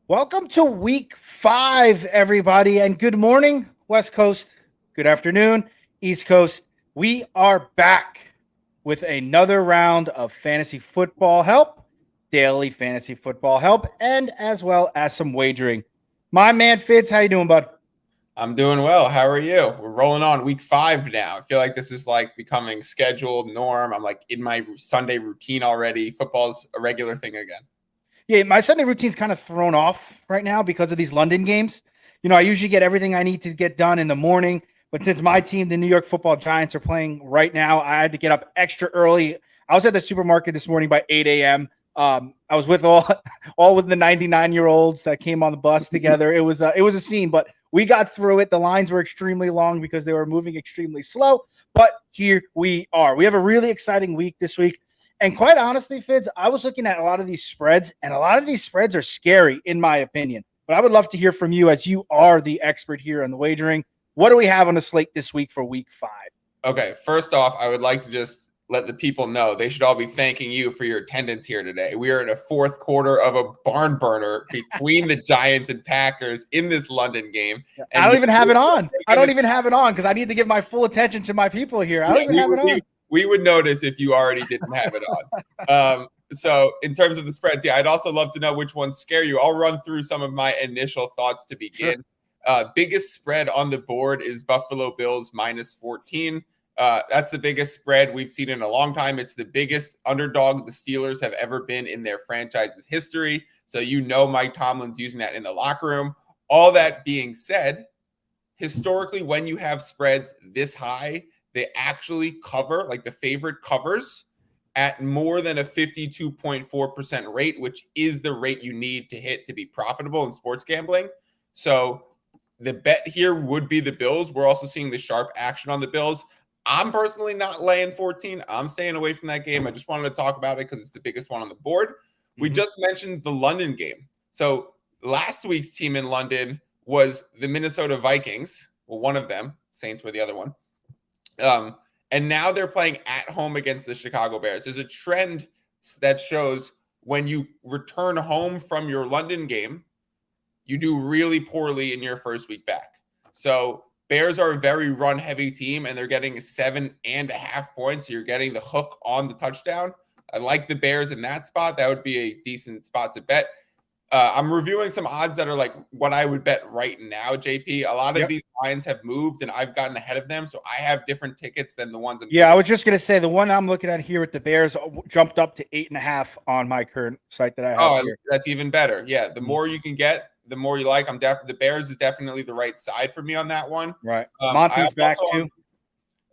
Welcome to week 5, everybody, and good morning, West Coast. Good afternoon, East Coast. We are back with another round of fantasy football help, daily fantasy football help, and as well as some wagering. My man Fitz, how you doing, bud? I'm doing well. How are you? We're rolling on week 5 now. I feel like this is like becoming scheduled norm. I'm like in my Sunday routine already. Football's a regular thing again. Yeah, my Sunday routine's kind of thrown off right now because of these London games. I usually get everything I need to get done in the morning, but since my team, the New York Football Giants, are playing right now, I had to get up extra early. I was at the supermarket this morning by 8 a.m. I was with all with the 99-year-olds that came on the bus together. It was a scene, but we got through it. The lines were extremely long because they were moving extremely slow, but here we are. We have a really exciting week this week. And quite honestly, Fids, I was looking at a lot of these spreads, and a lot of these spreads are scary, in my opinion. But I would love to hear from you, as you are the expert here on the wagering. What do we have on the slate this week for week 5? Okay, first off, I would like to just let the people know they should all be thanking you for your attendance here today. We are in a fourth quarter of a barn burner between the Giants and Packers in this London game. I don't even have it on. I don't even have it on because I need to give my full attention to my people here. I don't even have it on. We would notice if you already didn't have it on. So in terms of the spreads, I'd also love to know which ones scare you. I'll run through some of my initial thoughts to begin. Sure. Biggest spread on the board is Buffalo Bills -14. That's the biggest spread we've seen in a long time. It's the biggest underdog the Steelers have ever been in their franchise's history. So Mike Tomlin's using that in the locker room. All that being said, historically, when you have spreads this high, they actually cover, like the favorite covers, at more than a 52.4% rate, which is the rate you need to hit to be profitable in sports gambling. So the bet here would be the Bills. We're also seeing the sharp action on the Bills. I'm personally not laying 14. I'm staying away from that game. I just wanted to talk about it because it's the biggest one on the board. Mm-hmm. We just mentioned the London game. So last week's team in London was the Minnesota Vikings. Well, one of them. Saints were the other one. And now they're playing at home against the Chicago Bears. There's a trend that shows when you return home from your London game, you do really poorly in your first week back. So Bears are a very run-heavy team, and they're getting 7.5 points. So you're getting the hook on the touchdown. I like the Bears in that spot. That would be a decent spot to bet. I'm reviewing some odds that are like what I would bet right now, JP. A lot of these lines have moved, and I've gotten ahead of them, so I have different tickets than the ones. I was just going to say the one I'm looking at here with the Bears jumped up to 8.5 on my current site that I have here. That's even better. Yeah, the more you can get, the more you like. The Bears is definitely the right side for me on that one. Right. Monty's back too.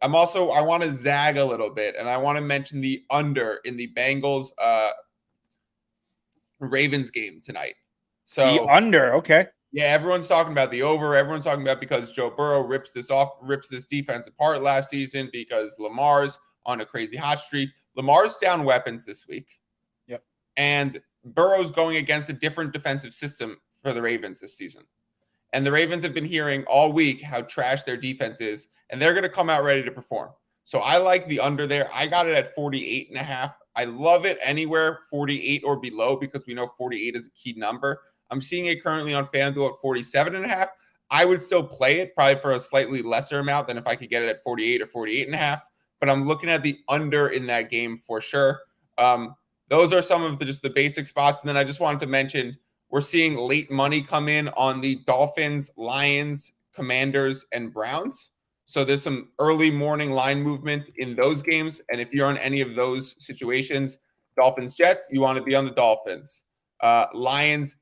I want to zag a little bit, and I want to mention the under in the Bengals Ravens game tonight. So the under, okay. Yeah, everyone's talking about the over. Everyone's talking about because Joe Burrow rips this defense apart last season because Lamar's on a crazy hot streak. Lamar's down weapons this week. Yep. And Burrow's going against a different defensive system for the Ravens this season. And the Ravens have been hearing all week how trash their defense is, and they're going to come out ready to perform. So I like the under there. I got it at 48.5. I love it anywhere 48 or below because we know 48 is a key number. I'm seeing it currently on FanDuel at 47.5. I would still play it probably for a slightly lesser amount than if I could get it at 48 or 48.5. But I'm looking at the under in that game for sure. Those are some of just the basic spots. And then I just wanted to mention we're seeing late money come in on the Dolphins, Lions, Commanders, and Browns. So there's some early morning line movement in those games. And if you're in any of those situations, Dolphins, Jets, you want to be on the Dolphins. Lions,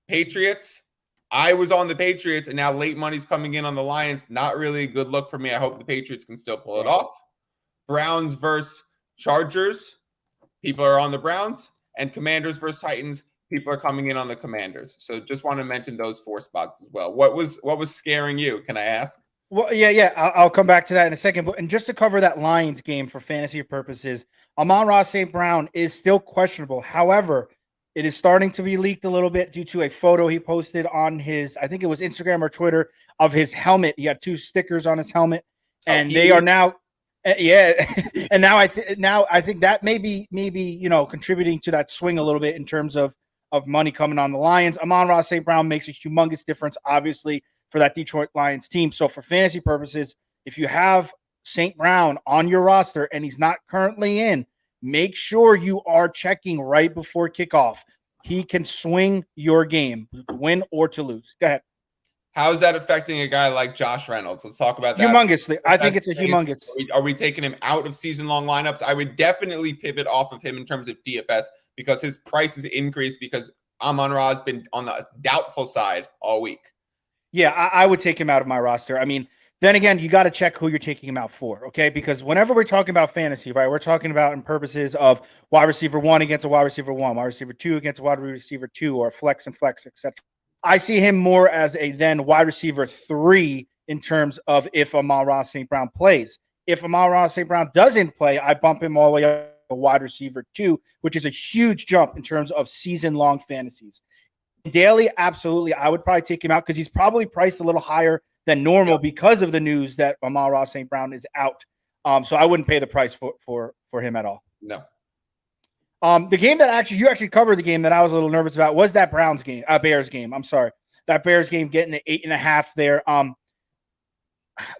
Patriots. I was on the Patriots, and now late money's coming in on the Lions. Not really a good look for me. I hope the Patriots can still pull it off. Browns versus Chargers. People are on the Browns. And Commanders versus Titans. People are coming in on the Commanders. So just want to mention those 4 spots as well. What was scaring you? Can I ask? Well, yeah. I'll come back to that in a second. But and just to cover that Lions game for fantasy purposes, Amon-Ra St. Brown is still questionable. However, it is starting to be leaked a little bit due to a photo he posted on his, I think it was Instagram or Twitter, of his helmet. He had 2 stickers on his helmet, and they are now, and now I think that may be contributing to that swing a little bit in terms of of money coming on the Lions. Amon-Ra St. Brown makes a humongous difference, obviously, for that Detroit Lions team. So for fantasy purposes, if you have St. Brown on your roster and he's not currently in, make sure you are checking right before kickoff. He can swing your game, to win or to lose. Go ahead. How is that affecting a guy like Josh Reynolds? Let's talk about that. Humongously. I think it's a humongous. Are we taking him out of season-long lineups? I would definitely pivot off of him in terms of DFS because his price has increased because Amon-Ra has been on the doubtful side all week. Yeah, I would take him out of my roster. I mean, then again, you got to check who you're taking him out for, okay? Because whenever we're talking about fantasy, right, we're talking about in purposes of wide receiver 1 against a wide receiver 1, wide receiver 2 against a wide receiver 2, or flex and flex, etc. I see him more as a then wide receiver 3 in terms of if Amon-Ra St. Brown plays. If Amon-Ra St. Brown doesn't play, I bump him all the way up to wide receiver 2, which is a huge jump in terms of season-long fantasies. Daily, absolutely, I would probably take him out because he's probably priced a little higher than normal because of the news that Amon-Ra St. Brown is out. So I wouldn't pay the price for him at all. No. The game that you actually covered, the game that I was a little nervous about was that Bears game. I'm sorry. That Bears game getting the 8.5 there.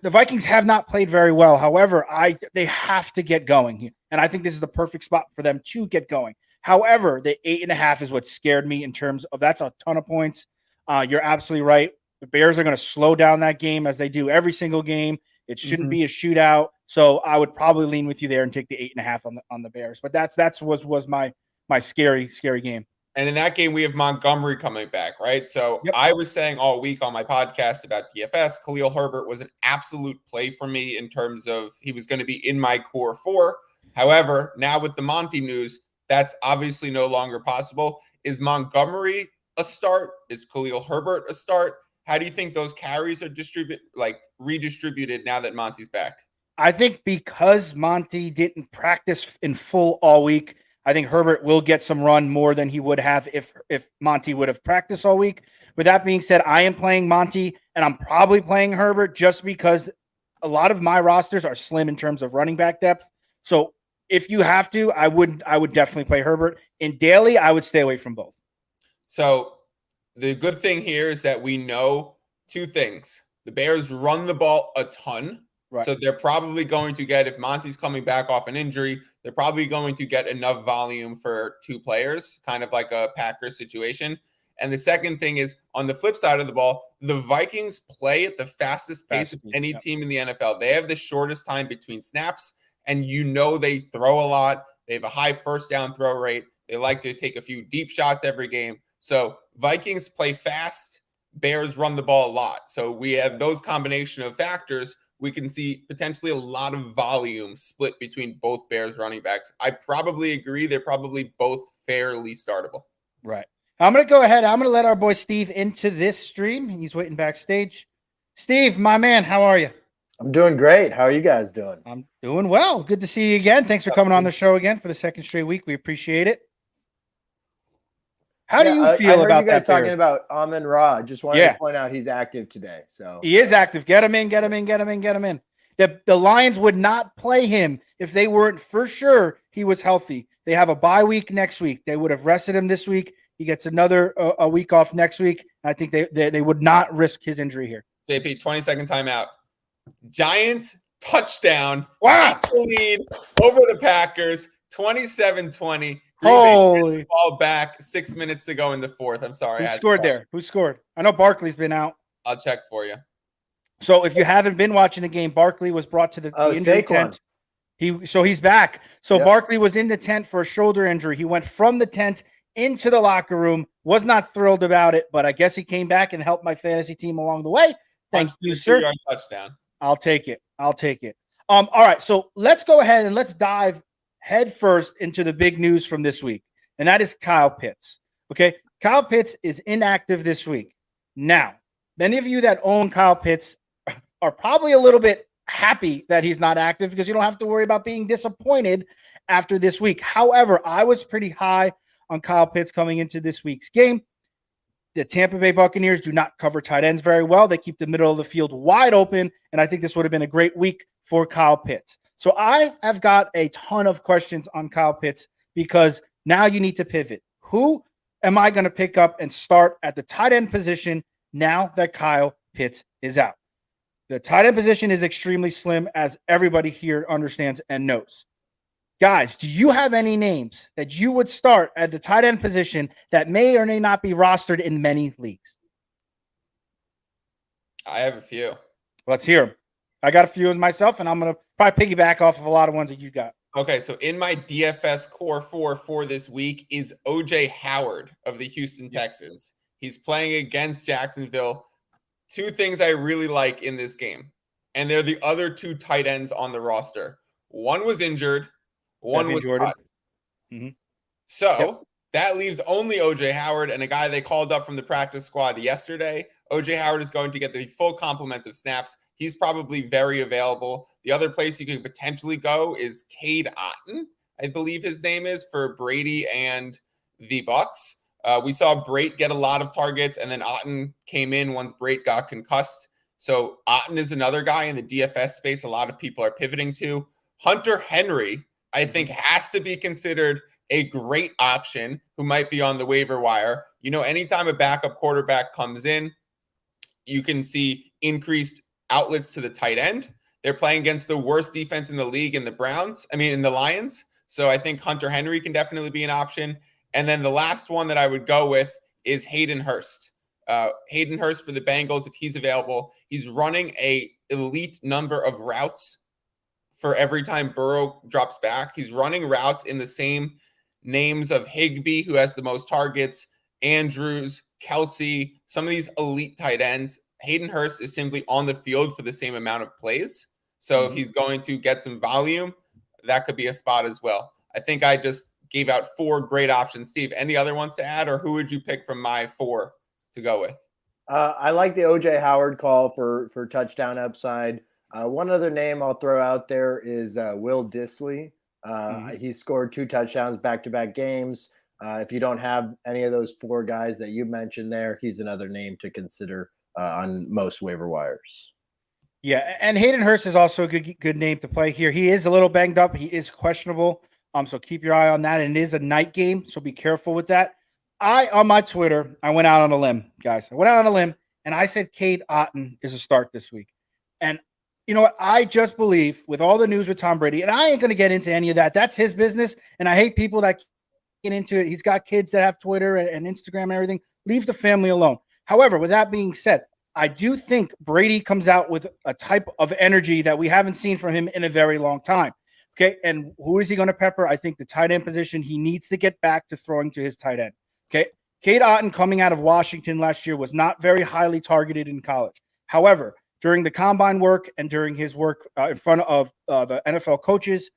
The Vikings have not played very well. However, they have to get going here. And I think this is the perfect spot for them to get going. However, the 8.5 is what scared me in terms of that's a ton of points. You're absolutely right. The Bears are going to slow down that game as they do every single game. It shouldn't be a shootout. So I would probably lean with you there and take the 8.5 on the Bears. But that's was my scary game. And in that game, we have Montgomery coming back, right? So I was saying all week on my podcast about DFS, Khalil Herbert was an absolute play for me in terms of he was going to be in my core 4. However, now with the Monty news, that's obviously no longer possible. Is Montgomery a start? Is Khalil Herbert a start? How do you think those carries are redistributed now that Monty's back? I think because Monty didn't practice in full all week, I think Herbert will get some run more than he would have if Monty would have practiced all week. With that being said, I am playing Monty, and I'm probably playing Herbert just because a lot of my rosters are slim in terms of running back depth. So if you have to, I would definitely play Herbert. In daily, I would stay away from both. So the good thing here is that we know 2 things. The Bears run the ball a ton. Right. So they're probably going to get, if Monty's coming back off an injury, they're probably going to get enough volume for 2 players, kind of like a Packers situation. And the second thing is, on the flip side of the ball, the Vikings play at the fastest pace of any team in the NFL. They have the shortest time between snaps, and they throw a lot. They have a high first down throw rate. They like to take a few deep shots every game. So Vikings play fast, Bears run the ball a lot. So we have those combination of factors. We can see potentially a lot of volume split between both Bears running backs. I probably agree. They're probably both fairly startable. Right. I'm going to go ahead. I'm going to let our boy Steve into this stream. He's waiting backstage. Steve, my man, how are you? I'm doing great. How are you guys doing? I'm doing well. Good to see you again. Thanks for coming on the show again for the second straight week. We appreciate it. How do you feel about you guys that? Talking about Amon-Ra. Just wanted to point out he's active today. So he is active. Get him in. The Lions would not play him if they weren't for sure he was healthy. They have a bye week next week. They would have rested him this week. He gets another a week off next week. I think they would not risk his injury here. JP, 20-second timeout. Giants touchdown. Wow. Lead over the Packers, 27-20. Holy ball back, 6 minutes to go in the 4th. I'm sorry. Who scored there? Who scored? I know Barkley's been out. I'll check for you. So if you haven't been watching the game, Barkley was brought to the injury tent. He's back. So Barkley was in the tent for a shoulder injury. He went from the tent into the locker room. Was not thrilled about it, but I guess he came back and helped my fantasy team along the way. Thanks to you, sir. Touchdown. I'll take it. All right. So let's go ahead and let's dive head first into the big news from this week, and that is Kyle Pitts. Okay. Kyle Pitts is inactive this week. Now, many of you that own Kyle Pitts are probably a little bit happy that he's not active because you don't have to worry about being disappointed after this week. However, I was pretty high on Kyle Pitts coming into this week's game. The Tampa Bay Buccaneers do not cover tight ends very well. They keep the middle of the field wide open, and I think this would have been a great week for Kyle Pitts. So I have got a ton of questions on Kyle Pitts because now you need to pivot. am I going to pick up and start at the tight end position now that Kyle Pitts is out? The tight end position is extremely slim, as everybody here understands and knows. Guys, do you have any names that you would start at the tight end position that may or may not be rostered in many leagues? I have a few. Let's hear them. I got a few of myself, and I'm going to probably piggyback off of a lot of ones that you got. Okay, so in my DFS core 4 for this week is OJ Howard of the Houston Texans. He's playing against Jacksonville. Two things I really like in this game, and they're the other two tight ends on the roster. One was injured. One was cut. So that leaves only OJ Howard and a guy they called up from the practice squad yesterday. OJ Howard is going to get the full complement of snaps. He's probably very available. The other place you could potentially go is Cade Otten, I believe his name is, for Brady and the Bucks. We saw Brate get a lot of targets, and then Otten came in once Brate got concussed. So Otten is another guy in the DFS space a lot of people are pivoting to. Hunter Henry, I think, has to be considered a great option who might be on the waiver wire. You know, anytime a backup quarterback comes in, you can see increased outlets to the tight end. They're playing against the worst defense in the league in the Lions. So I think Hunter Henry can definitely be an option. And then the last one that I would go with is Hayden Hurst. Hayden Hurst for the Bengals, if he's available. He's running a elite number of routes for every time Burrow drops back. He's running routes in the same names of Higbee, who has the most targets, Andrews, Kelsey, some of these elite tight ends. Hayden Hurst is simply on the field for the same amount of plays. So if he's going to get some volume, that could be a spot as well. I think I just gave out 4 great options. Steve, any other ones to add, or who would you pick from my 4 to go with? I like the OJ Howard call for touchdown upside. One other name I'll throw out there is Will Dissly. He scored 2 touchdowns back-to-back games. If you don't have any of those 4 guys that you mentioned there, he's another name to consider on most waiver wires. Yeah, and Hayden Hurst is also a good name to play here. He is a little banged up. He is questionable. So keep your eye on that. And it is a night game, so be careful with that. On my Twitter, I went out on a limb, guys. I went out on a limb, and I said Cade Otten is a start this week. And you know what? I just believe with all the news with Tom Brady, and I ain't going to get into any of that. That's his business, and I hate people that get into it. He's got kids that have Twitter and Instagram and everything. Leave the family alone. However, with that being said, I do think Brady comes out with a type of energy that we haven't seen from him in a very long time. Okay, and who is he going to pepper? I think the tight end position, he needs to get back to throwing to his tight end. Okay, Cade Otten coming out of Washington last year was not very highly targeted in college. However, during the combine work and during his work in front of the NFL coaches,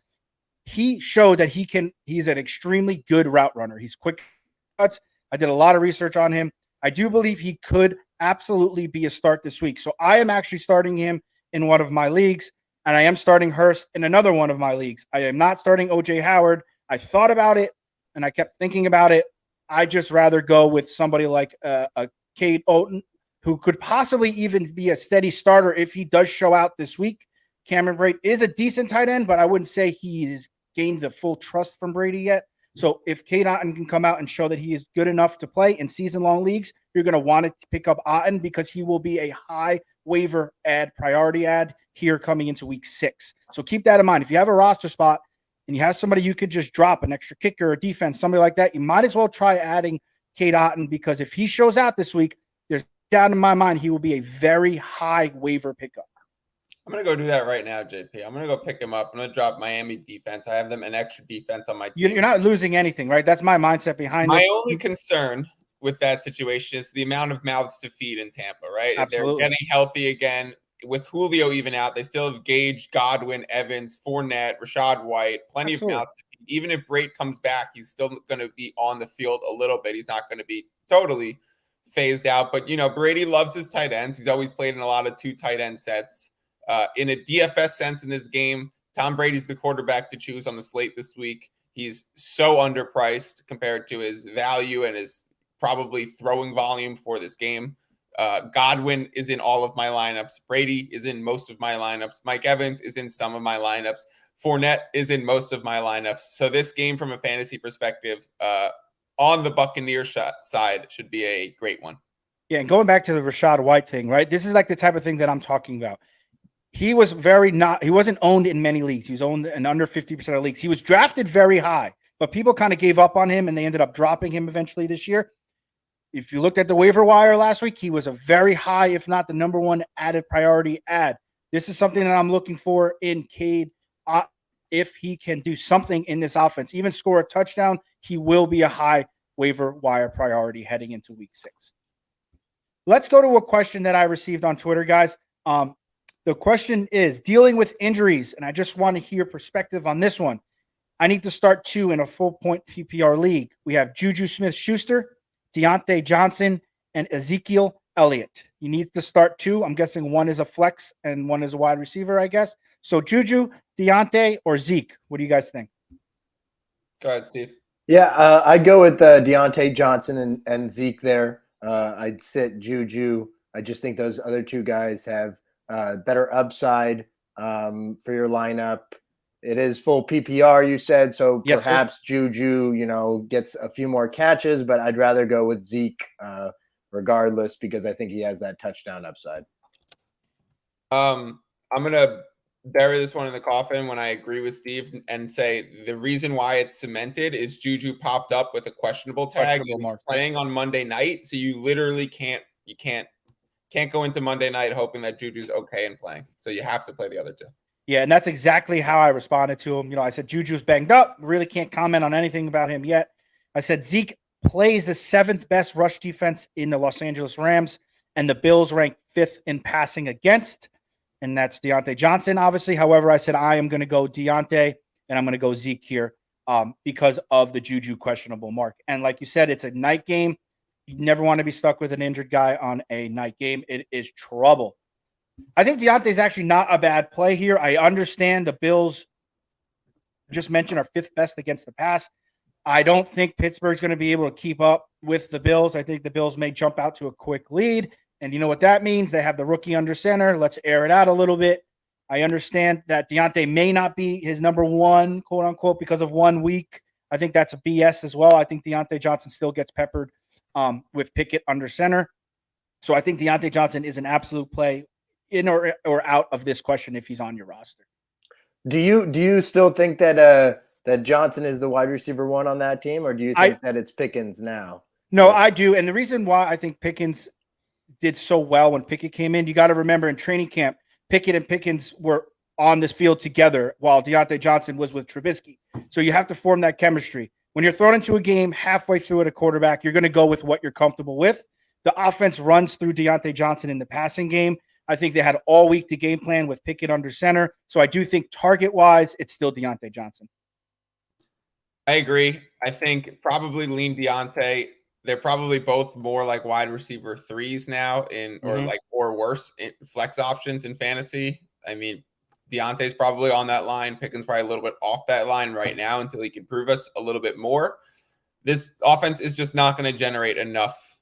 he showed that he's an extremely good route runner. He's quick cuts. I did a lot of research on him. I do believe he could absolutely be a start this week. So I am actually starting him in one of my leagues, and I am starting Hurst in another one of my leagues. I am not starting OJ Howard. I thought about it, and I kept thinking about it. I just rather go with somebody like a Cade Otten, who could possibly even be a steady starter if he does show out this week. Cameron Brate is a decent tight end, but I wouldn't say he has gained the full trust from Brady yet. So if Cade Otten can come out and show that he is good enough to play in season-long leagues, you're going to want to pick up Otten because he will be a high waiver priority ad here coming into week 6. So keep that in mind. If you have a roster spot and you have somebody you could just drop, an extra kicker or defense, somebody like that, you might as well try adding Cade Otten, because if he shows out this week, there's down in my mind he will be a very high waiver pickup. I'm going to go do that right now, JP. I'm going to go pick him up. I'm going to drop Miami defense. I have them an extra defense on my team. You're not losing anything, right? That's my mindset behind it. My only concern with that situation is the amount of mouths to feed in Tampa, right? Absolutely. If they're getting healthy again, with Julio even out, they still have Gage, Godwin, Evans, Fournette, Rashad White, plenty of mouths to feed. Even if Brate comes back, he's still going to be on the field a little bit. He's not going to be totally phased out. But, you know, Brady loves his tight ends. He's always played in a lot of 2 tight end sets. In a DFS sense in this game, Tom Brady's the quarterback to choose on the slate this week. He's so underpriced compared to his value and his probably throwing volume for this game. Godwin is in all of my lineups. Brady is in most of my lineups. Mike Evans is in some of my lineups. Fournette is in most of my lineups. So this game, from a fantasy perspective, on the Buccaneers side should be a great one. Yeah, and going back to the Rachaad White thing, right? This is like the type of thing that I'm talking about. He wasn't owned in many leagues. He was owned in under 50% of leagues. He was drafted very high, but people kind of gave up on him and they ended up dropping him eventually this year. If you looked at the waiver wire last week, he was a very high, if not the number one added priority add. This is something that I'm looking for in Cade. If he can do something in this offense, even score a touchdown, he will be a high waiver wire priority heading into week 6. Let's go to a question that I received on Twitter, guys. The question is dealing with injuries, and I just want to hear perspective on this one. I need to start 2 in a full-point PPR league. We have Juju Smith-Schuster, Deandre Johnson, and Ezekiel Elliott. You need to start 2. I'm guessing one is a flex and one is a wide receiver, I guess. So Juju, Deandre, or Zeke? What do you guys think? Go ahead, Steve. Yeah, I'd go with Deandre Johnson and Zeke there. I'd sit Juju. I just think those other 2 guys have better upside for your lineup. It is full PPR, you said, so yes, perhaps sir. Juju, gets a few more catches, but I'd rather go with Zeke regardless because I think he has that touchdown upside. I'm gonna bury this one in the coffin when I agree with Steve and say the reason why it's cemented is Juju popped up with a questionable tag. He was playing on Monday night, so you literally can't go into Monday night hoping that Juju's okay and playing. So you have to play the other 2. Yeah, and that's exactly how I responded to him. I said Juju's banged up. Really can't comment on anything about him yet. I said Zeke plays the 7th best rush defense in the Los Angeles Rams, and the Bills rank 5th in passing against, and that's Deandre Johnson, obviously. However, I said I am going to go Deandre, and I'm going to go Zeke here because of the Juju questionable mark. And like you said, it's a night game. You never want to be stuck with an injured guy on a night game. It is trouble. I think Deontay is actually not a bad play here. I understand the Bills just mentioned are 5th best against the pass. I don't think Pittsburgh's going to be able to keep up with the Bills. I think the Bills may jump out to a quick lead. And you know what that means? They have the rookie under center. Let's air it out a little bit. I understand that Deontay may not be his number 1, quote unquote, because of 1 week. I think that's a BS as well. I think Deandre Johnson still gets peppered with Pickett under center. So I think Deandre Johnson is an absolute play in or out of this question if he's on your roster. Do you still think that that Johnson is the wide receiver 1 on that team, or do you think that it's Pickens now? No, I do. And the reason why I think Pickens did so well when Pickett came in, you got to remember in training camp, Pickett and Pickens were on this field together while Deandre Johnson was with Trubisky. So you have to form that chemistry. When you're thrown into a game halfway through at a quarterback, you're going to go with what you're comfortable with. The offense runs through Deandre Johnson in the passing game. I think they had all week to game plan with Pickett under center. So I do think target-wise, it's still Deandre Johnson. I agree. I think probably lean Deontay. They're probably both more like wide receiver 3s now or worse in flex options in fantasy. I mean, Deontay's probably on that line. Pickens probably a little bit off that line right now until he can prove us a little bit more. This offense is just not going to generate enough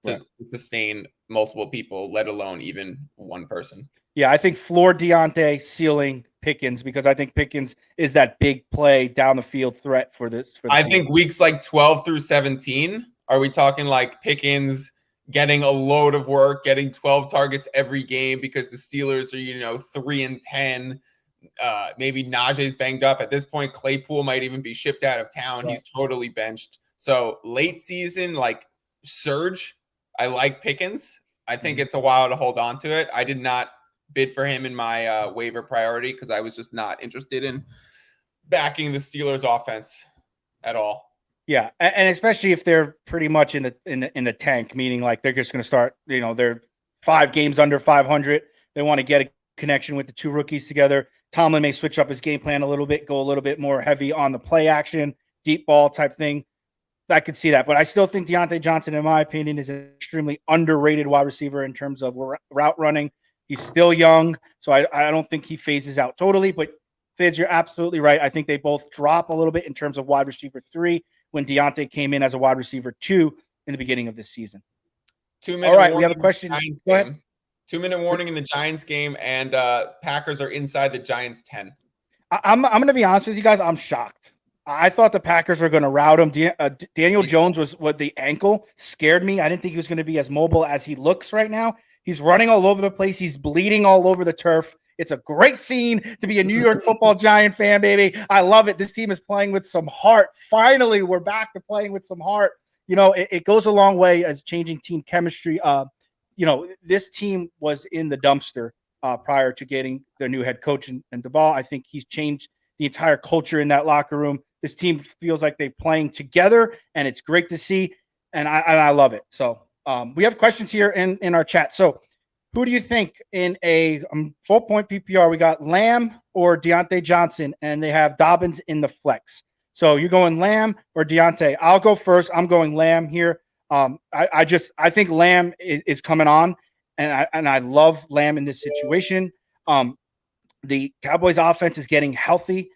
to sustain multiple people, let alone even 1 person. Yeah, I think floor Deontay, ceiling Pickens, because I think Pickens is that big play down the field threat for this. I think weeks like 12 through 17, are we talking like Pickens getting a load of work, getting 12 targets every game because the Steelers are, 3-10. Maybe Najee's banged up. At this point, Claypool might even be shipped out of town. Right. He's totally benched. So late season, like surge, I like Pickens. I think it's a while to hold on to it. I did not bid for him in my waiver priority because I was just not interested in backing the Steelers offense at all. Yeah, and especially if they're pretty much in the tank, meaning like they're just going to start, they're 5 games under 500. They want to get a connection with the 2 rookies together. Tomlin may switch up his game plan a little bit, go a little bit more heavy on the play action, deep ball type thing. I could see that, but I still think Deandre Johnson, in my opinion, is an extremely underrated wide receiver in terms of route running. He's still young, so I don't think he phases out totally. But Fids, you're absolutely right. I think they both drop a little bit in terms of wide receiver 3 when Deontay came in as a wide receiver 2 in the beginning of this season. 2-minute All right, we have a question. Go ahead. 2-minute warning in the Giants game, and Packers are inside the Giants 10. I'm going to be honest with you guys. I'm shocked. I thought the Packers were going to rout him. Daniel Jones was what the ankle scared me. I didn't think he was going to be as mobile as he looks right now. He's running all over the place. He's bleeding all over the turf. It's a great scene to be a New York Football Giant fan, baby. I love it. This team is playing with some heart. Finally, we're back to playing with some heart. It goes a long way as changing team chemistry. This team was in the dumpster prior to getting their new head coach and Duvall. I think he's changed the entire culture in that locker room. This team feels like they're playing together, and it's great to see, and I love it. So we have questions here in our chat. So who do you think in a full point PPR? We got Lamb or Deandre Johnson, and they have Dobbins in the flex. So you're going Lamb or Deandre? I'll go first. I'm going Lamb here. I think Lamb is coming on, and I love Lamb in this situation. The Cowboys offense is getting healthy.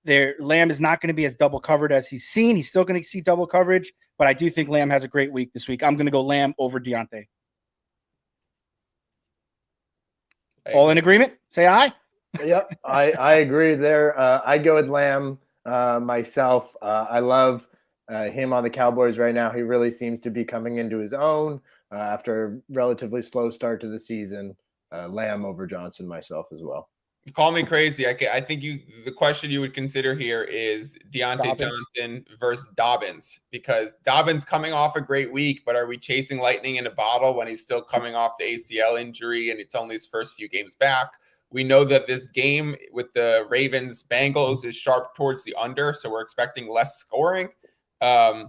Their Lamb is not going to be as double covered as he's seen. He's still going to see double coverage, but I do think Lamb has a great week this week. I'm going to go Lamb over Deandre. All in agreement? Say aye. Yep, I agree there. I'd go with Lamb myself. I love him on the Cowboys right now. He really seems to be coming into his own after a relatively slow start to the season. Lamb over Johnson myself as well. Call me crazy. I think the question you would consider here is Deandre Johnson versus Dobbins, because Dobbins coming off a great week, but are we chasing lightning in a bottle when he's still coming off the ACL injury and it's only his first few games back? We know that this game with the Ravens Bengals is sharp towards the under, so we're expecting less scoring. If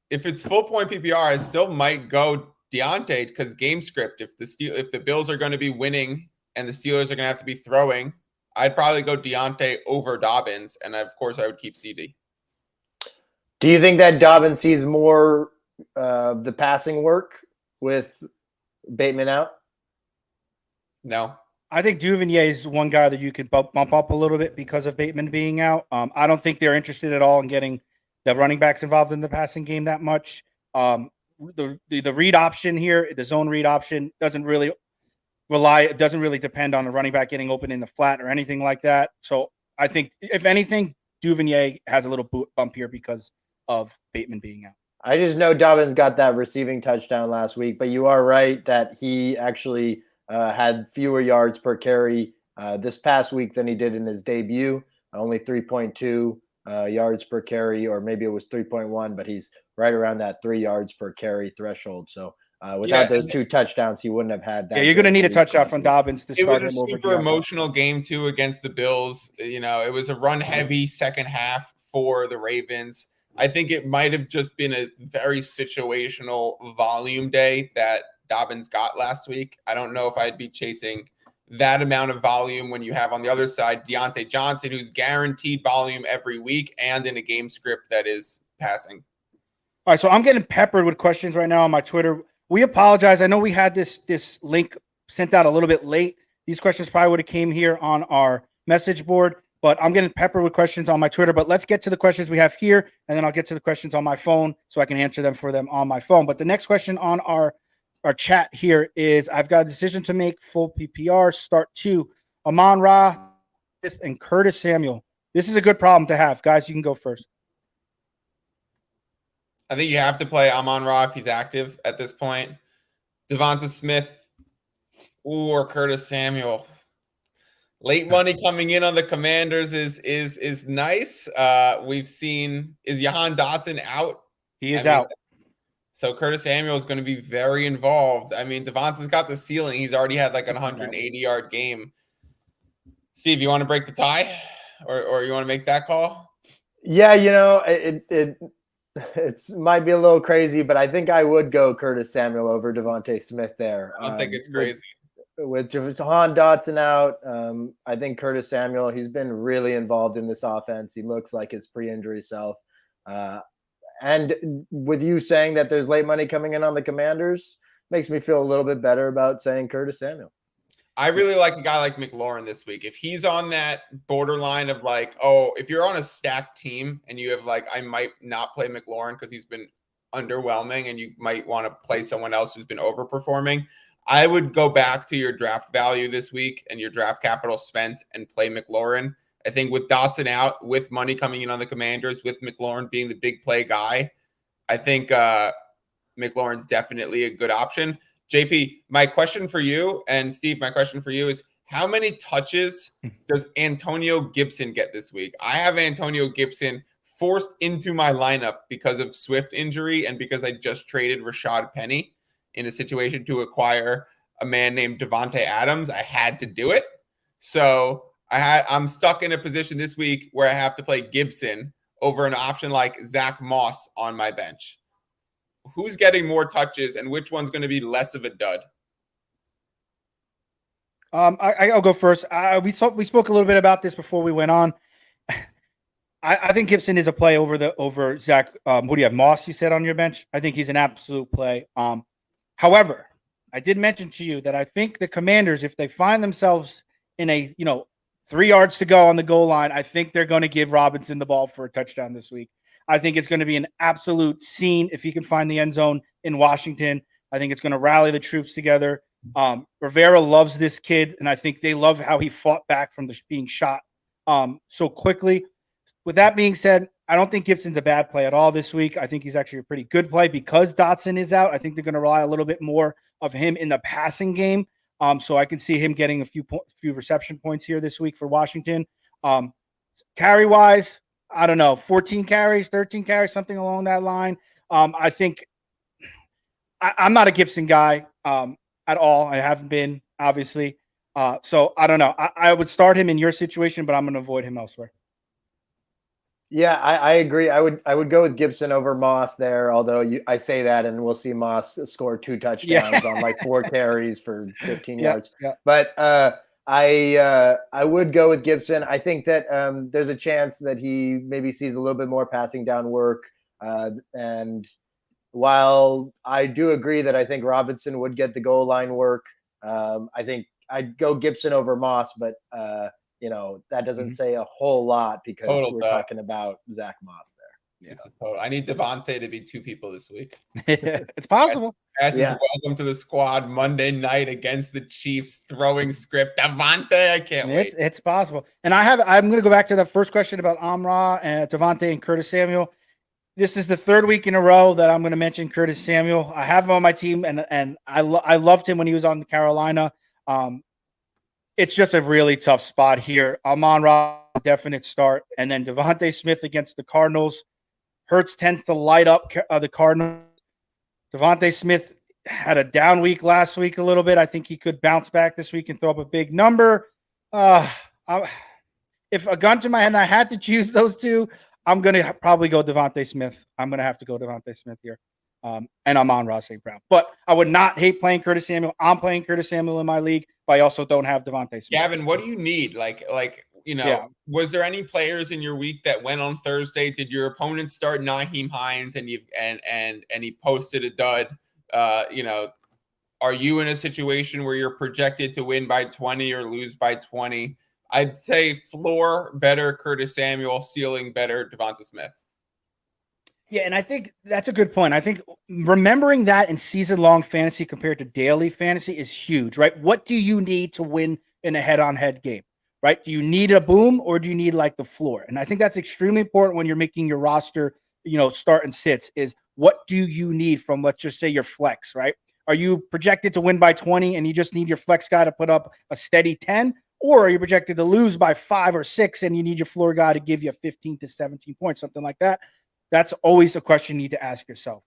it's full point PPR, I still might go Deontay, because game script, if the Bills are going to be winning and the Steelers are going to have to be throwing, I'd probably go Deontay over Dobbins, and of course I would keep CD. Do you think that Dobbins sees more the passing work with Bateman out? No. I think Duvernay is one guy that you could bump up a little bit because of Bateman being out. I don't think they're interested at all in getting the running backs involved in the passing game that much. The read option here, the zone read option doesn't really depend on the running back getting open in the flat or anything like that. So I think if anything, Duvernay has a little bump here because of Bateman being out. I just know Dobbins got that receiving touchdown last week, but you are right that he actually had fewer yards per carry this past week than he did in his debut. Only 3.2 yards per carry, or maybe it was 3.1, but he's right around that 3 yards per carry threshold. So without those 2 touchdowns, he wouldn't have had that. Yeah, you're going to need a touchdown from Dobbins to start him over. It was a super emotional game too against the Bills. It was a run heavy second half for the Ravens. I think it might have just been a very situational volume day that Dobbins got last week. I don't know if I'd be chasing that amount of volume when you have on the other side Deandre Johnson, who's guaranteed volume every week and in a game script that is passing. All right, so I'm getting peppered with questions right now on my Twitter. We apologize. I know we had this link sent out a little bit late. These questions probably would have came here on our message board, but I'm getting peppered with questions on my Twitter. But let's get to the questions we have here, and then I'll get to the questions on my phone so I can answer them for them on my phone. But the next question on our chat here is, I've got a decision to make, full PPR, start 2, Amon-Ra and Curtis Samuel. This is a good problem to have. Guys, you can go first. I think you have to play Amon-Ra if he's active at this point. Devonta Smith or Curtis Samuel. Late money coming in on the Commanders is nice. We've seen, is Jahan Dotson out? He is out. So Curtis Samuel is going to be very involved. I mean, Devonta's got the ceiling. He's already had like a 180-yard game. Steve, you want to break the tie, or you want to make that call? Yeah, it might be a little crazy, but I think I would go Curtis Samuel over Devonta Smith there. I don't think it's crazy. With Jahan Dotson out, I think Curtis Samuel, he's been really involved in this offense. He looks like his pre-injury self. And with you saying that there's late money coming in on the Commanders, makes me feel a little bit better about saying Curtis Samuel. I really like a guy like McLaurin this week. If he's on that borderline of like, if you're on a stacked team and you have like, I might not play McLaurin because he's been underwhelming and you might want to play someone else who's been overperforming, I would go back to your draft value this week and your draft capital spent and play McLaurin I think with Dotson out, with money coming in on the Commanders, with McLaurin being the big play guy, I think McLaurin's definitely a good option. JP, my question for you, and Steve, my question for you is, how many touches does Antonio Gibson get this week? I have Antonio Gibson forced into my lineup because of Swift injury and because I just traded Rashad Penny in a situation to acquire a man named Devontae Adams. I had to do it. So I'm stuck in a position this week where I have to play Gibson over an option like Zach Moss on my bench. Who's getting more touches and which one's going to be less of a dud? I'll go first. We spoke a little bit about this before we went on. I think Gibson is a play over Zach. Who do you have? Moss, you said, on your bench? I think he's an absolute play. However, I did mention to you that I think the Commanders, if they find themselves in a 3 yards to go on the goal line, I think they're going to give Robinson the ball for a touchdown this week. I think it's going to be an absolute scene if he can find the end zone in Washington. I think it's going to rally the troops together. Rivera loves this kid, and I think they love how he fought back from being shot so quickly. With that being said, I don't think Gibson's a bad play at all this week. I think he's actually a pretty good play because Dotson is out. I think they're going to rely a little bit more of him in the passing game. So I can see him getting a few reception points here this week for Washington. Carry-wise, I don't know, 14 carries, 13 carries, something along that line. I think I'm not a Gibson guy at all. I haven't been, obviously. So I don't know. I would start him in your situation, but I'm going to avoid him elsewhere. Yeah, I agree. I would go with Gibson over Moss there, although I say that and we'll see Moss score 2 touchdowns on like 4 carries for 15 yards. Yeah. But I would go with Gibson. I think that there's a chance that he maybe sees a little bit more passing down work. And while I do agree that I think Robinson would get the goal line work, I think I'd go Gibson over Moss, but that doesn't say a whole lot because we're talking about Zach Moss there. It's a total. I need Devontae to be 2 people this week. It's possible. As is welcome to the squad Monday night against the Chiefs throwing script. Devontae, I can't wait. It's possible. And I'm going to go back to the first question about Amon-Ra and Devontae and Curtis Samuel. This is the 3rd week in a row that I'm going to mention Curtis Samuel. I have him on my team, and I loved him when he was on Carolina. It's just a really tough spot here. Amon-Ra, definite start. And then Devontae Smith against the Cardinals. Hurts tends to light up the Cardinals. Devontae Smith had a down week last week a little bit. I think he could bounce back this week and throw up a big number. If a gun to my head and I had to choose those two, I'm going to probably go Devontae Smith. I'm going to have to go Devontae Smith here. And I'm on Ross St. Brown. But I would not hate playing Curtis Samuel. I'm playing Curtis Samuel in my league, but I also don't have Devontae Smith. Gavin, what do you need? Was there any players in your week that went on Thursday? Did your opponent start Nyheim Hines and he posted a dud? Are you in a situation where you're projected to win by 20 or lose by 20? I'd say floor better Curtis Samuel, ceiling better Devonta Smith. Yeah, and I think that's a good point. I think remembering that in season-long fantasy compared to daily fantasy is huge, right? What do you need to win in a head-on-head game, right? Do you need a boom or do you need like the floor? And I think that's extremely important when you're making your roster, start and sits is what do you need from, let's just say, your flex, right? Are you projected to win by 20 and you just need your flex guy to put up a steady 10? Or are you projected to lose by 5 or 6 and you need your floor guy to give you 15 to 17 points, something like that? That's always a question you need to ask yourself.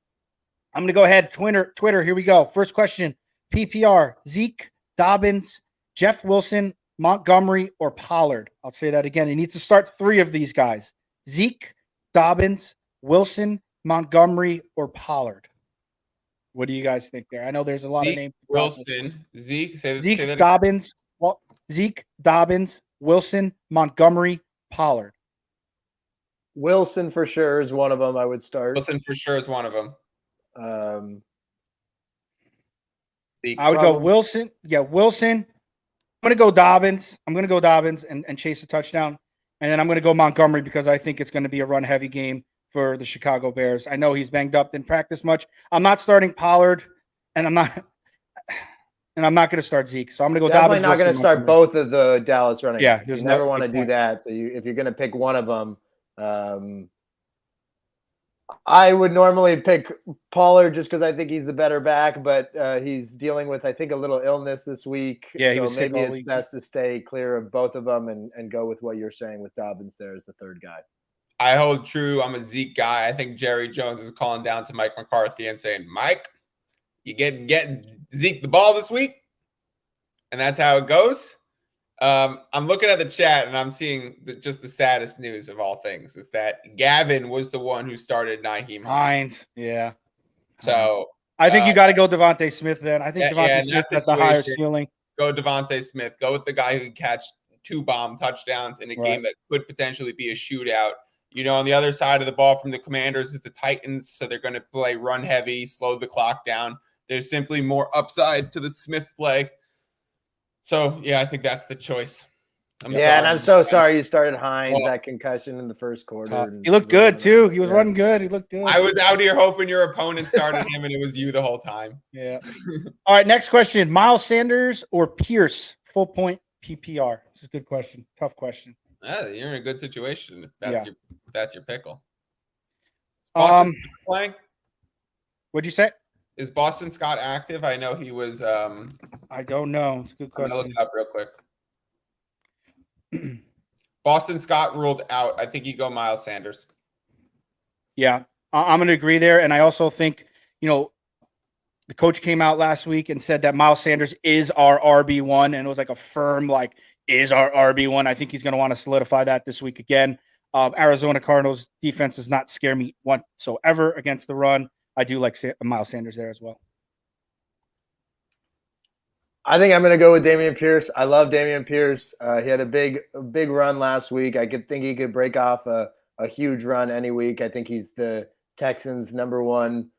I'm going to go ahead. Twitter, here we go. First question, PPR, Zeke, Dobbins, Jeff Wilson, Montgomery, or Pollard. I'll say that again. He needs to start 3 of these guys. Zeke, Dobbins, Wilson, Montgomery, or Pollard. What do you guys think there? I know there's a lot of names. Wilson, Zeke, Dobbins, Zeke, Dobbins, Wilson, Montgomery, Pollard. Wilson for sure is one of them I would start. Wilson for sure is one of them. I would go Wilson. Yeah, Wilson. I'm going to go Dobbins. and chase a touchdown. And then I'm going to go Montgomery because I think it's going to be a run-heavy game for the Chicago Bears. I know he's banged up, didn't practice much. I'm not starting Pollard, and I'm not and I'm not going to start Zeke. So I'm going to go Definitely Dobbins. not going to start both of the Dallas running backs. You never want to do that. So if you're going to pick one of them, I would normally pick Pollard just because I think he's the better back, but he's dealing with, I think, a little illness this week. Yeah, he so was maybe sick all it's week. best to stay clear of both of them and go with what you're saying with Dobbins there as the third guy. I hold true. I'm a Zeke guy. I think Jerry Jones is calling down to Mike McCarthy and saying, Mike, you getting Zeke the ball this week? And that's how it goes. I'm looking at the chat and I'm seeing just the saddest news of all things is that Gavin was the one who started Nyheim Hines. Yeah. So I think you got to go Devontae Smith then. I think Devontae Smith has the higher ceiling. Go Devontae Smith. Go with the guy who can catch 2 bomb touchdowns in a game that could potentially be a shootout. You know, on the other side of the ball from the Commanders is the Titans, so they're going to play run heavy, slow the clock down. There's simply more upside to the Smith play. So, yeah, I think that's the choice. And I'm so sorry you started Hines, that concussion in the first quarter. He looked good, too. He was running good. He looked good. I was out here hoping your opponent started him, and it was you the whole time. Yeah. All right, next question. Miles Sanders or Pierce, full point PPR? This is a good question. Tough question. You're in a good situation if that's your pickle. Playing? What'd you say? Is Boston Scott active? I know he was. I don't know. It's a good question. I'm gonna look it up real quick. Boston Scott ruled out. I think you go Miles Sanders. Yeah, I'm going to agree there. And I also think, the coach came out last week and said that Miles Sanders is our RB1. And it was like a firm, is our RB1. I think he's going to want to solidify that this week again. Arizona Cardinals defense does not scare me whatsoever against the run. I do like Miles Sanders there as well. I think I'm going to go with Damian Pierce. I love Damian Pierce. He had a big run last week. I could think he could break off a huge run any week. I think he's the Texans' number one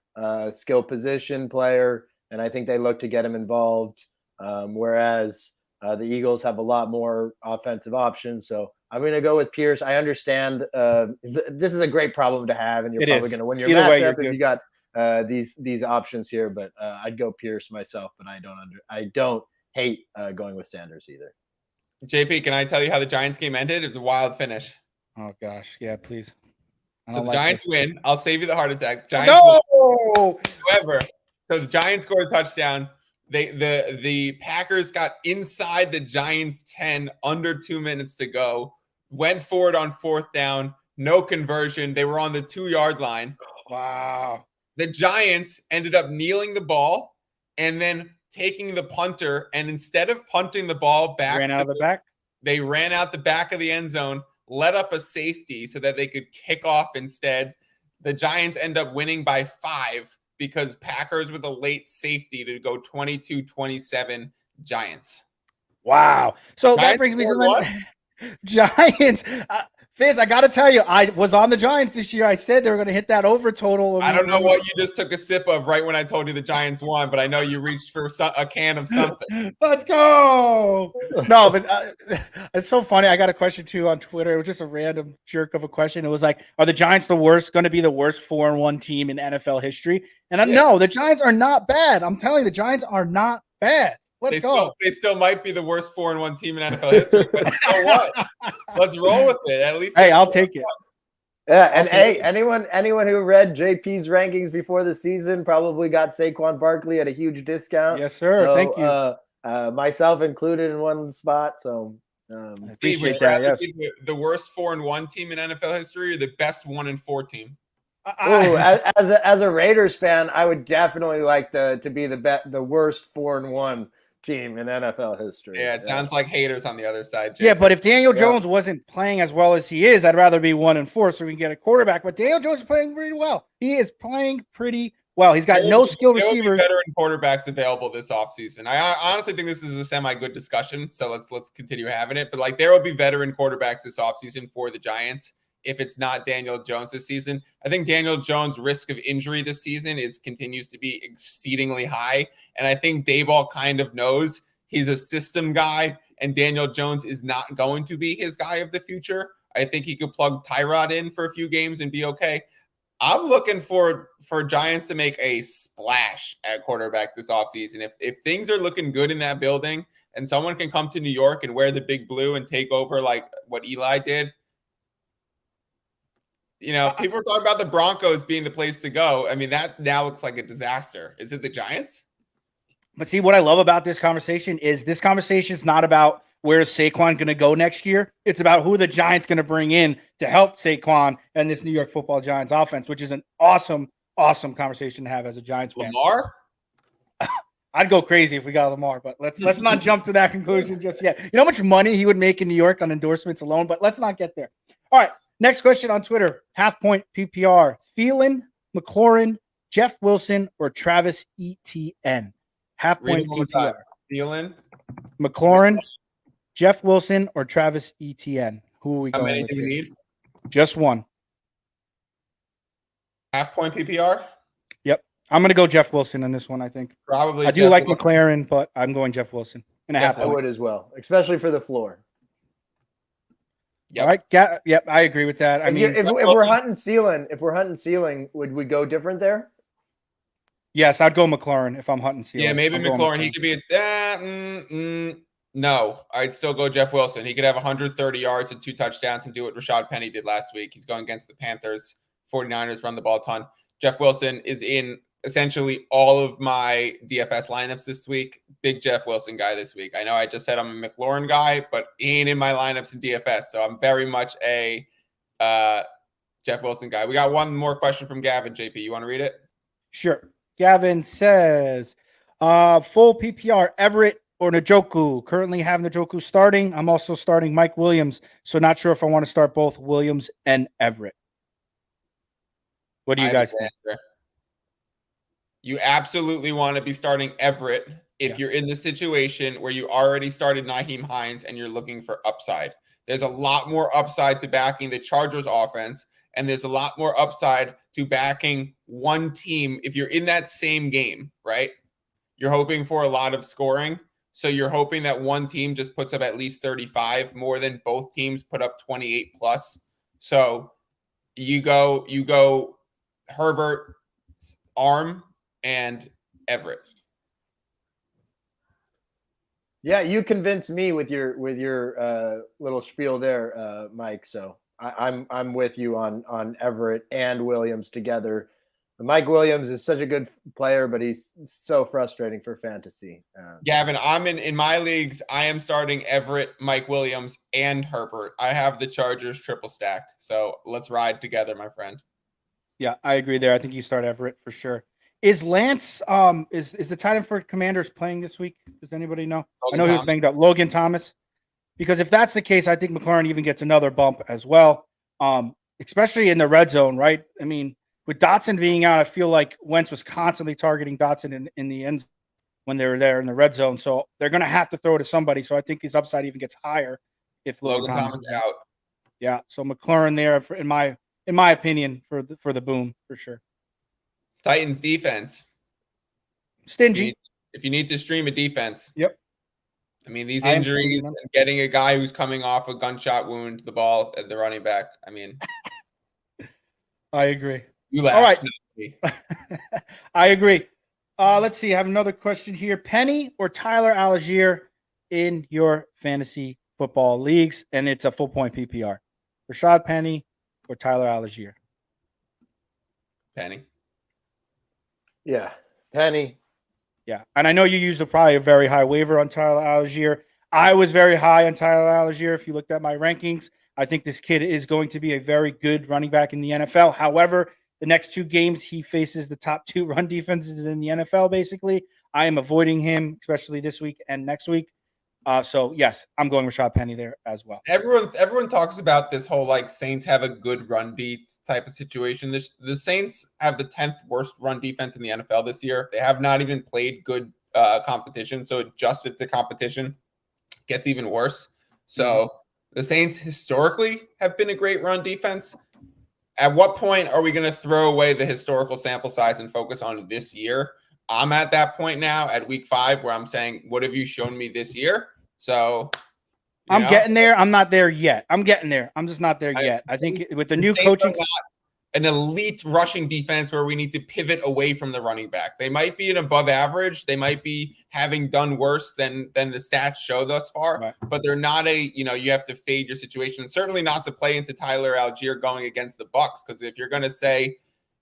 skill position player, and I think they look to get him involved, whereas the Eagles have a lot more offensive options. So I'm going to go with Pierce. I understand this is a great problem to have, and you're probably going to win your matchup if you got these options here, but I'd go Pierce myself, but I don't hate going with Sanders either. JP, can I tell you how the Giants game ended? It was a wild finish. Oh gosh, yeah, please. So the Giants win. I'll save you the heart attack. Giants win. However, so the Giants scored a touchdown. The Packers got inside the Giants 10, under 2 minutes to go. Went forward on 4th down, no conversion. They were on the 2-yard line. Wow. The Giants ended up kneeling the ball and then taking the punter. And instead of punting the ball back, they ran out the back of the end zone, let up a safety so that they could kick off instead. The Giants end up winning by 5 because Packers with a late safety to go 22-27 Giants. Wow. So that brings me to my Giants. Fizz, I got to tell you, I was on the Giants this year. I said they were going to hit that over total. I don't know what you just took a sip of right when I told you the Giants won, but I know you reached for a can of something. Let's go. No, but it's so funny. I got a question too on Twitter. It was just a random jerk of a question. It was like, are the Giants going to be the worst 4-1 team in NFL history? And no, the Giants are not bad. I'm telling you, the Giants are not bad. Let's go. They still might be the worst 4-1 team in NFL history. But you know what? Let's roll with it. At least, hey, I'll take it. Yeah, and anyone who read JP's rankings before the season probably got Saquon Barkley at a huge discount. Yes, sir. So, thank you. Myself included in one spot. So appreciate that. Yes. The worst 4-1 team in NFL history, or the best 1-4 team? As a Raiders fan, I would definitely like to be the worst 4-1 team in NFL history. Yeah, it sounds like haters on the other side. Yeah, but if Daniel Jones wasn't playing as well as he is, I'd rather be 1-4 so we can get a quarterback. But Daniel Jones is playing pretty well. He is playing pretty well. He's got no skilled receivers. Veteran quarterbacks available this offseason. I honestly think this is a semi-good discussion, so let's continue having it. But there will be veteran quarterbacks this offseason for the Giants. If it's not Daniel Jones this season, I think Daniel Jones' risk of injury this season continues to be exceedingly high. And I think Daboll kind of knows he's a system guy, and Daniel Jones is not going to be his guy of the future. I think he could plug Tyrod in for a few games and be okay. I'm looking for Giants to make a splash at quarterback this offseason. If things are looking good in that building and someone can come to New York and wear the big blue and take over like what Eli did, people are talking about the Broncos being the place to go. I mean, that now looks like a disaster. Is it the Giants? But see, what I love about this conversation is not about where is Saquon going to go next year. It's about who the Giants going to bring in to help Saquon and this New York Football Giants offense, which is an awesome, awesome conversation to have as a Giants fan. Lamar? I'd go crazy if we got Lamar, but let's not jump to that conclusion just yet. You know how much money he would make in New York on endorsements alone, but let's not get there. All right, next question on Twitter. Half point PPR. Thielen, McLaurin, Jeff Wilson, or Travis Etienne? Half point PPR. Thielen, McLaurin, Jeff Wilson, or Travis Etienne? Who are we going with? How many do you need? Just one. Half point PPR? Yep. I'm going to go Jeff Wilson in this one, I think. Probably. I do like McLaren, but I'm going Jeff Wilson in a half point. I would as well, especially for the floor. Yep. All right. Yep, I agree with that. I mean, if we're hunting ceiling, would we go different there? Yes, I'd go McLaurin if I'm hunting ceiling. Yeah, maybe McLaurin. He could be no, I'd still go Jeff Wilson. He could have 130 yards and 2 touchdowns and do what Rashad Penny did last week. He's going against the Panthers. 49ers run the ball a ton. Jeff Wilson is in essentially all of my DFS lineups this week. Big Jeff Wilson guy this week. I know I just said I'm a McLaurin guy, but he ain't in my lineups in DFS. So I'm very much a Jeff Wilson guy. We got one more question from Gavin. JP, you want to read it? Sure. Gavin says, full PPR, Everett or Njoku. Currently have Njoku starting. I'm also starting Mike Williams, so not sure if I want to start both Williams and Everett. What do you guys think? You absolutely want to be starting Everett if you're in the situation where you already started Nyheim Hines and you're looking for upside. There's a lot more upside to backing the Chargers offense, and there's a lot more upside to backing one team. If you're in that same game, right, you're hoping for a lot of scoring. So you're hoping that one team just puts up at least 35 more than both teams put up 28 plus. So you go Herbert, Arm, and Everett. Yeah, you convinced me with your little spiel there, Mike. So I'm with you on Everett and Williams together. Mike Williams is such a good player, but he's so frustrating for fantasy. Gavin, I'm in my leagues. I am starting Everett, Mike Williams, and Herbert. I have the Chargers triple stacked. So let's ride together, my friend. Yeah, I agree there. I think you start Everett for sure. Is Lance is the tight end for Commanders playing this week? Does anybody know? I know he was banged up. Logan Thomas. Because if that's the case, I think McLaurin even gets another bump as well. Especially in the red zone, right? I mean, with Dotson being out, I feel like Wentz was constantly targeting Dotson in the end when they were there in the red zone. So they're going to have to throw to somebody. So I think his upside even gets higher if Logan Thomas is out. Yeah. So McLaurin there, in my opinion, for the boom for sure. Titans defense. Stingy. If you need to stream a defense. Yep. I mean, these injuries and getting a guy who's coming off a gunshot wound, the ball at the running back. I mean, I agree. You laugh. All right. I agree. Let's see. I have another question here. Penny or Tyler Algier in your fantasy football leagues? And it's a full point PPR. Rashad Penny or Tyler Algier? Penny. Yeah. Penny. Yeah. And I know you used probably a very high waiver on Tyler Algier. I was very high on Tyler Algier. If you looked at my rankings, I think this kid is going to be a very good running back in the NFL. However, the next 2 games, he faces the top 2 run defenses in the NFL, basically. I am avoiding him, especially this week and next week. So, yes, I'm going Rashad Penny there as well. Everyone talks about this whole, like, Saints have a good run beat type of situation. The Saints have the 10th worst run defense in the NFL this year. They have not even played good competition, so adjusted to competition gets even worse. So the Saints historically have been a great run defense. At what point are we going to throw away the historical sample size and focus on this year? I'm at that point now at week 5 where I'm saying, what have you shown me this year? So I'm getting there. I'm not there yet. I'm getting there. I'm just not there yet. I think with the new coaching, an elite rushing defense where we need to pivot away from the running back. They might be an above average. They might be having done worse than the stats show thus far, Right. but they're not you have to fade your situation. Certainly not to play into Tyler Algier going against the Bucs, because if you're going to say,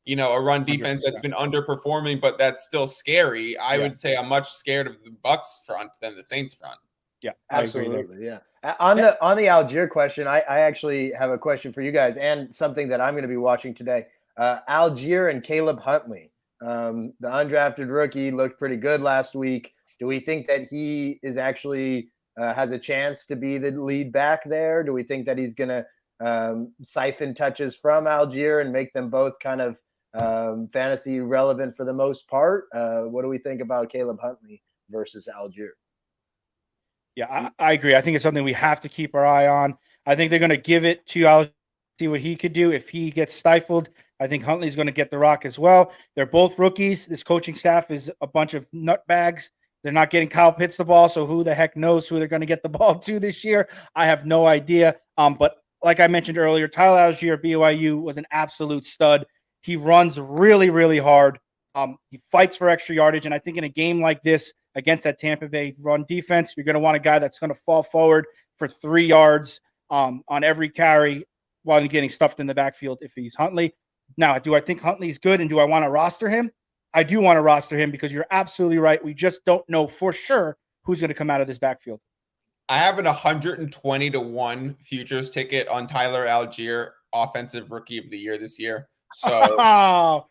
a run defense 100%. that's been underperforming, but that's still scary, I would say I'm much scared of the Bucs front than the Saints front. Yeah, absolutely. Yeah. On the Algier question, I actually have a question for you guys and something that I'm going to be watching today. Algier and Caleb Huntley, the undrafted rookie, looked pretty good last week. Do we think that he is actually has a chance to be the lead back there? Do we think that he's going to siphon touches from Algier and make them both kind of fantasy relevant for the most part? What do we think about Caleb Huntley versus Algier? Yeah, I agree. I think it's something we have to keep our eye on. I think they're going to give it to Algier, see what he could do. If he gets stifled, I think Huntley's going to get the rock as well. They're both rookies. This coaching staff is a bunch of nutbags. They're not getting Kyle Pitts the ball, so who the heck knows who they're going to get the ball to this year? I have no idea. But like I mentioned earlier, Tyler Algier, BYU, was an absolute stud. He runs really, really hard. He fights for extra yardage, and I think in a game like this against that Tampa Bay run defense, you're going to want a guy that's going to fall forward for 3 yards on every carry while he's getting stuffed in the backfield if he's Huntley. Now, do I think Huntley's good, and do I want to roster him? I do want to roster him because you're absolutely right. We just don't know for sure who's going to come out of this backfield. I have an 120-1 futures ticket on Tyler Algier, offensive rookie of the year this year. So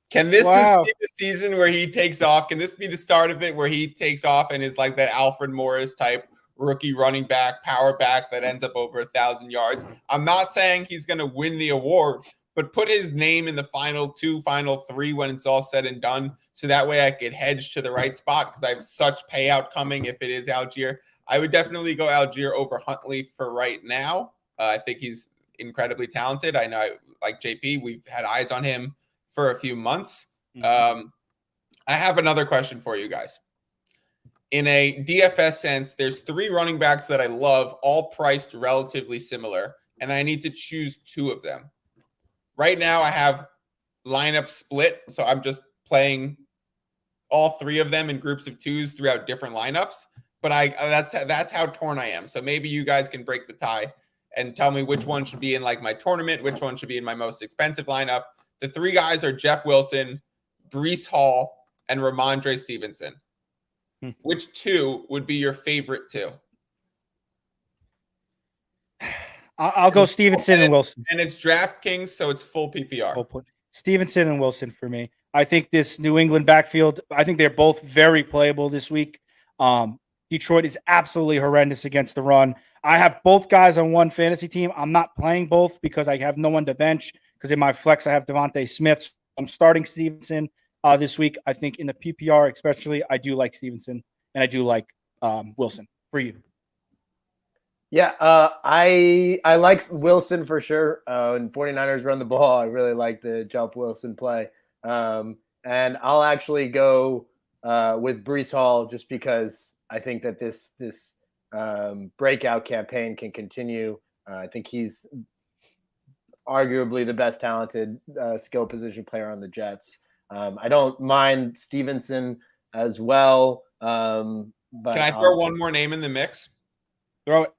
can this just be the season where he takes off? Can this be the start of it where he takes off and is like that Alfred Morris type rookie running back, power back that ends up over 1,000 yards? I'm not saying he's going to win the award, but put his name in the final 2, final 3 when it's all said and done. So that way I could hedge to the right spot because I have such payout coming if it is Algier. I would definitely go Algier over Huntley for right now. I think he's incredibly talented. I know, like JP, we've had eyes on him for a few months. I have another question for you guys. In a DFS sense, there's 3 running backs that I love, all priced relatively similar, and I need to choose 2 of them. Right now, I have lineup split, so I'm just playing all 3 of them in groups of 2s throughout different lineups. But that's how torn I am. So maybe you guys can break the tie and tell me which one should be in like my tournament, which one should be in my most expensive lineup. The 3 guys are Jeff Wilson, Breece Hall, and Ramondre Stevenson. Which 2 would be your favorite 2? I'll go Stevenson and Wilson. And it's DraftKings, so it's full PPR. Stevenson and Wilson for me. I think this New England backfield, I think they're both very playable this week. Detroit is absolutely horrendous against the run. I have both guys on one fantasy team. I'm not playing both because I have no one to bench because in my flex I have Devontae Smith. I'm starting Stevenson this week. I think in the PPR especially, I do like Stevenson and I do like Wilson. For you. Yeah, I like Wilson for sure. And 49ers run the ball. I really like the Jeff Wilson play. And I'll actually go with Breece Hall just because I think that this breakout campaign can continue. I think he's arguably the best talented skill position player on the Jets. I don't mind Stevenson as well. But can I throw one more name in the mix? Throw it.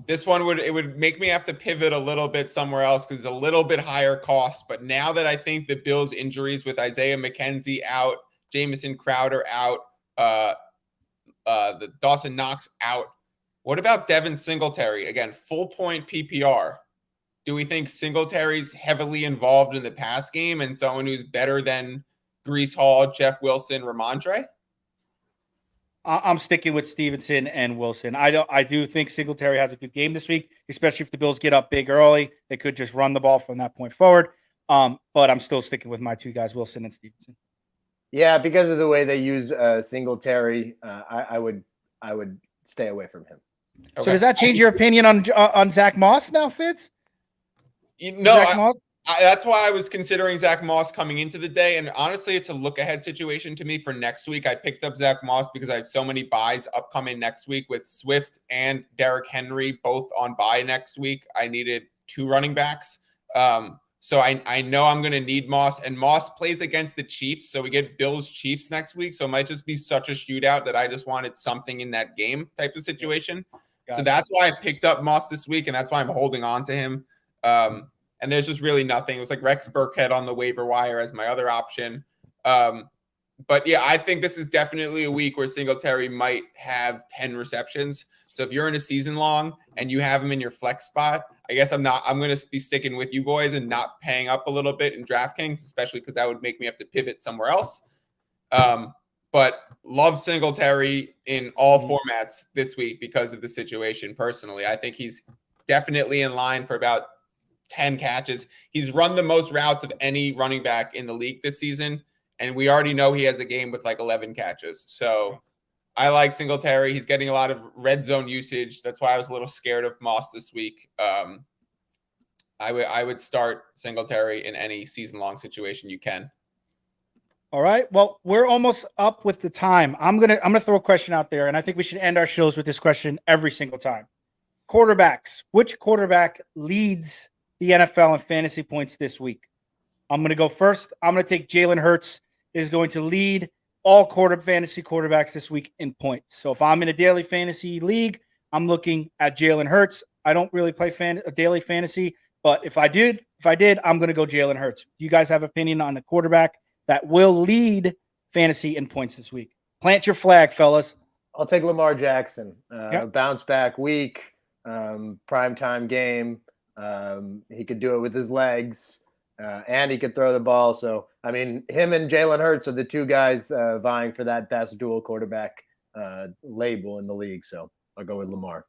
This one would make me have to pivot a little bit somewhere else because it's a little bit higher cost. But now that I think the Bills' injuries with Isaiah McKenzie out, Jamison Crowder out, the Dawson Knox out. What about Devin Singletary? Again, full point PPR. Do we think Singletary's heavily involved in the pass game and someone who's better than Breece Hall, Jeff Wilson, Ramondre? I'm sticking with Stevenson and Wilson. I do think Singletary has a good game this week, especially if the Bills get up big early. They could just run the ball from that point forward. But I'm still sticking with my 2 guys, Wilson and Stevenson. Yeah, because of the way they use Singletary, I would stay away from him. Okay. So does that change your opinion on Zach Moss now, Fitz? No, that's why I was considering Zach Moss coming into the day. And honestly, it's a look-ahead situation to me for next week. I picked up Zach Moss because I have so many buys upcoming next week with Swift and Derrick Henry both on bye next week. I needed 2 running backs. So I know I'm going to need Moss, and Moss plays against the Chiefs. So we get Bills Chiefs next week. So it might just be such a shootout that I just wanted something in that game type of situation. So that's why I picked up Moss this week, and that's why I'm holding on to him. And there's just really nothing. It was like Rex Burkhead on the waiver wire as my other option. But yeah, I think this is definitely a week where Singletary might have 10 receptions. So if you're in a season long and you have him in your flex spot, I guess I'm going to be sticking with you boys and not paying up a little bit in DraftKings, especially because that would make me have to pivot somewhere else. But love Singletary in all formats this week because of the situation. Personally, I think he's definitely in line for about 10 catches. He's run the most routes of any running back in the league this season. And we already know he has a game with like 11 catches. So I like Singletary. He's getting a lot of red zone usage. That's why I was a little scared of Moss this week. I would start Singletary in any season-long situation you can. All right. Well, we're almost up with the time. I'm gonna throw a question out there, and I think we should end our shows with this question every single time. Quarterbacks. Which quarterback leads the NFL in fantasy points this week? I'm gonna go first. I'm gonna take Jalen Hurts is going to lead all fantasy quarterbacks this week in points. So if I'm in a daily fantasy league, I'm looking at Jalen Hurts. I don't really play a daily fantasy, but if I did, I'm going to go Jalen Hurts. You guys have opinion on the quarterback that will lead fantasy in points this week? Plant your flag, fellas. I'll take Lamar Jackson. Bounce back week, primetime game. He could do it with his legs. And he could throw the ball. So, I mean, him and Jalen Hurts are the two guys vying for that best dual quarterback label in the league. So I'll go with Lamar.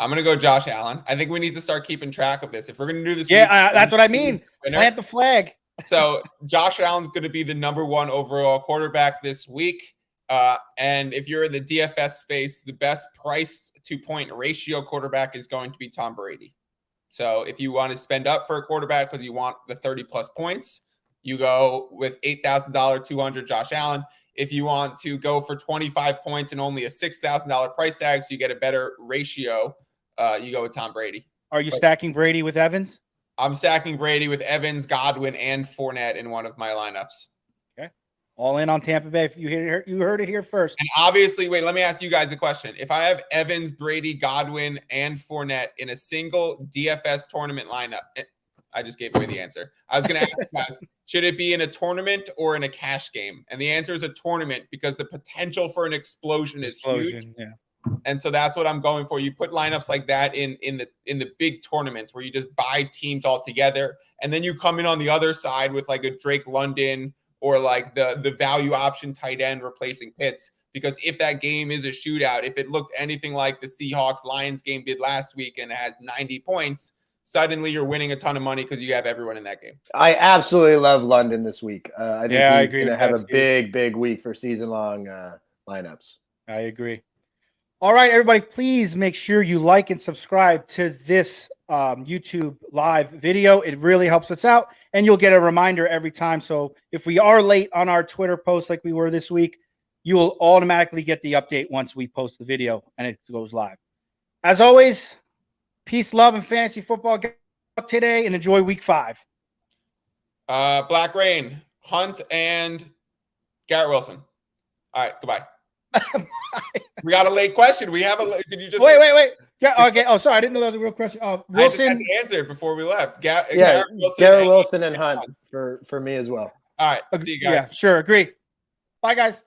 I'm going to go Josh Allen. I think we need to start keeping track of this. If we're going to do this, that's what I mean. Plant the flag. So Josh Allen's going to be the #1 overall quarterback this week. And if you're in the DFS space, the best price to point ratio quarterback is going to be Tom Brady. So if you want to spend up for a quarterback because you want the 30-plus points, you go with $8,000, 200 Josh Allen. If you want to go for 25 points and only a $6,000 price tag, so you get a better ratio, you go with Tom Brady. Are you stacking Brady with Evans? I'm stacking Brady with Evans, Godwin, and Fournette in one of my lineups. Okay. All in on Tampa Bay. You heard it here first. And obviously, wait, let me ask you guys a question. If I have Evans, Brady, Godwin, and Fournette in a single DFS tournament lineup, I just gave away the answer. I was going to ask you guys, should it be in a tournament or in a cash game? And the answer is a tournament because the potential for an explosion is huge. Yeah. And so that's what I'm going for. You put lineups like that in the big tournaments where you just buy teams all together. And then you come in on the other side with like a Drake London or like the value option tight end replacing Pitts. Because if that game is a shootout, if it looked anything like the Seahawks-Lions game did last week and it has 90 points, suddenly you're winning a ton of money because you have everyone in that game. I absolutely love London this week. I think I he's agree going to have a big week for season-long lineups. I agree. All right, everybody, please make sure you like and subscribe to this YouTube live video. It really helps us out, and you'll get a reminder every time. So if we are late on our Twitter post like we were this week, you will automatically get the update once we post the video and it goes live. As always, peace, love, and fantasy football. Get up today and enjoy week 5. Black Rain, Hunt, and Garrett Wilson. All right, goodbye. We got a late question. We have a. Did you just wait? Yeah. Okay. Oh, sorry. I didn't know that was a real question. Wilson. I just had to answer before we left. Garrett Wilson and Hunt for me as well. All right. See you guys. Yeah. Sure. Agree. Bye, guys.